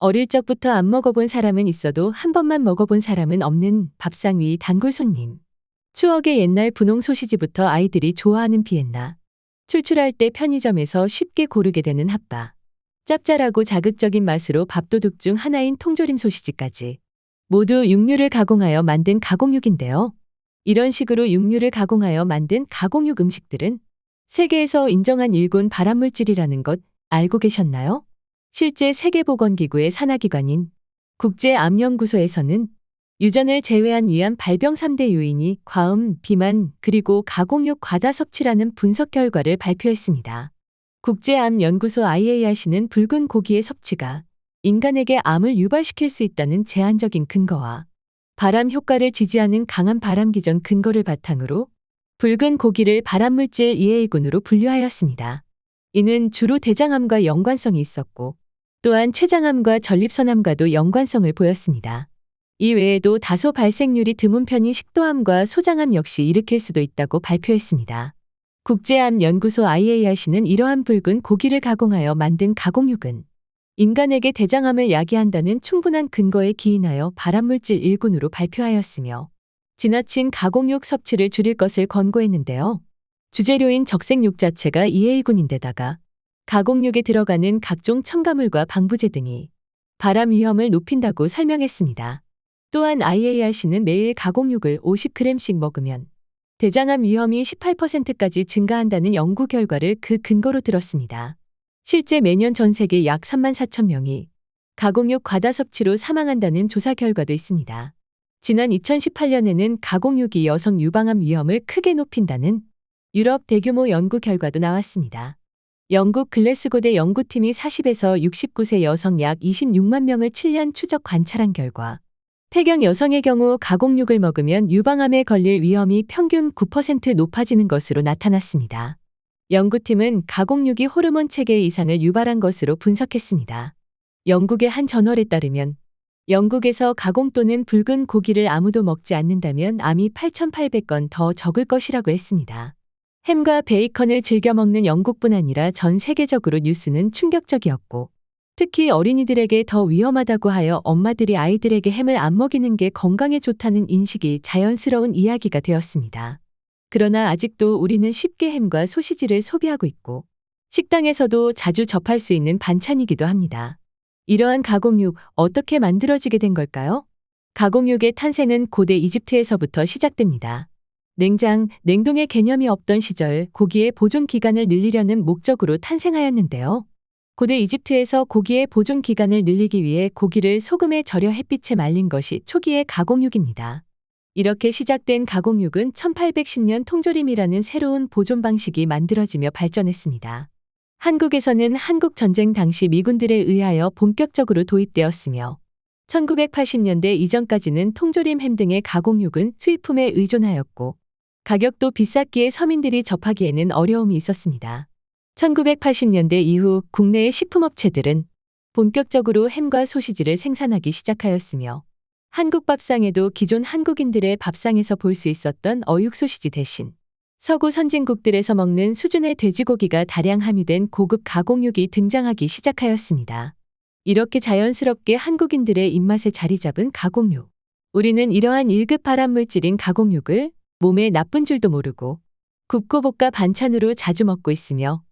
어릴 적부터 안 먹어본 사람은 있어도 한 번만 먹어본 사람은 없는 밥상 위 단골 손님. 추억의 옛날 분홍 소시지부터 아이들이 좋아하는 비엔나. 출출할 때 편의점에서 쉽게 고르게 되는 핫바. 짭짤하고 자극적인 맛으로 밥도둑 중 하나인 통조림 소시지까지. 모두 육류를 가공하여 만든 가공육인데요. 이런 식으로 육류를 가공하여 만든 가공육 음식들은 세계에서 인정한 일군 발암물질이라는 것 알고 계셨나요? 실제 세계보건기구의 산하기관인 국제암연구소에서는 유전을 제외한 위암 발병 3대 요인이 과음, 비만, 그리고 가공육 과다 섭취라는 분석 결과를 발표했습니다. 국제암연구소 IARC는 붉은 고기의 섭취가 인간에게 암을 유발시킬 수 있다는 제한적인 근거와 발암 효과를 지지하는 강한 발암기전 근거를 바탕으로 붉은 고기를 발암물질 2A군으로 분류하였습니다. 이는 주로 대장암과 연관성이 있었고 또한 췌장암과 전립선암과도 연관성을 보였습니다. 이 외에도 다소 발생률이 드문 편인 식도암과 소장암 역시 일으킬 수도 있다고 발표했습니다. 국제암연구소 IARC는 이러한 붉은 고기를 가공하여 만든 가공육은 인간에게 대장암을 야기한다는 충분한 근거에 기인하여 발암물질 1군으로 발표하였으며 지나친 가공육 섭취를 줄일 것을 권고했는데요. 주재료인 적색육 자체가 2A군인데다가 가공육에 들어가는 각종 첨가물과 방부제 등이 발암 위험을 높인다고 설명했습니다. 또한 IARC는 매일 가공육을 50g씩 먹으면 대장암 위험이 18%까지 증가한다는 연구 결과를 그 근거로 들었습니다. 실제 매년 전 세계 약 34,000명이 가공육 과다 섭취로 사망한다는 조사 결과도 있습니다. 지난 2018년에는 가공육이 여성 유방암 위험을 크게 높인다는 유럽 대규모 연구 결과도 나왔습니다. 영국 글래스고대 연구팀이 40에서 69세 여성 약 26만 명을 7년 추적 관찰한 결과 폐경 여성의 경우 가공육을 먹으면 유방암에 걸릴 위험이 평균 9% 높아지는 것으로 나타났습니다. 연구팀은 가공육이 호르몬 체계 이상을 유발한 것으로 분석했습니다. 영국의 한 저널에 따르면 영국에서 가공 또는 붉은 고기를 아무도 먹지 않는다면 암이 8,800건 더 적을 것이라고 했습니다. 햄과 베이컨을 즐겨 먹는 영국뿐 아니라 전 세계적으로 뉴스는 충격적이었고 특히 어린이들에게 더 위험하다고 하여 엄마들이 아이들에게 햄을 안 먹이는 게 건강에 좋다는 인식이 자연스러운 이야기가 되었습니다. 그러나 아직도 우리는 쉽게 햄과 소시지를 소비하고 있고 식당에서도 자주 접할 수 있는 반찬이기도 합니다. 이러한 가공육 어떻게 만들어지게 된 걸까요? 가공육의 탄생은 고대 이집트에서부터 시작됩니다. 냉장, 냉동의 개념이 없던 시절 고기의 보존 기간을 늘리려는 목적으로 탄생하였는데요. 고대 이집트에서 고기의 보존 기간을 늘리기 위해 고기를 소금에 절여 햇빛에 말린 것이 초기의 가공육입니다. 이렇게 시작된 가공육은 1810년 통조림이라는 새로운 보존 방식이 만들어지며 발전했습니다. 한국에서는 한국전쟁 당시 미군들에 의하여 본격적으로 도입되었으며 1980년대 이전까지는 통조림 햄 등의 가공육은 수입품에 의존하였고 가격도 비쌌기에 서민들이 접하기에는 어려움이 있었습니다. 1980년대 이후 국내의 식품업체들은 본격적으로 햄과 소시지를 생산하기 시작하였으며 한국 밥상에도 기존 한국인들의 밥상에서 볼 수 있었던 어육 소시지 대신 서구 선진국들에서 먹는 수준의 돼지고기가 다량 함유된 고급 가공육이 등장하기 시작하였습니다. 이렇게 자연스럽게 한국인들의 입맛에 자리 잡은 가공육. 우리는 이러한 1급 발암물질인 가공육을 몸에 나쁜 줄도 모르고 굽고 볶아 반찬으로 자주 먹고 있으며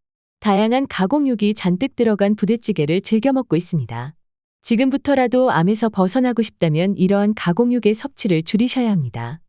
다양한 가공육이 잔뜩 들어간 부대찌개를 즐겨 먹고 있습니다. 지금부터라도 암에서 벗어나고 싶다면 이러한 가공육의 섭취를 줄이셔야 합니다.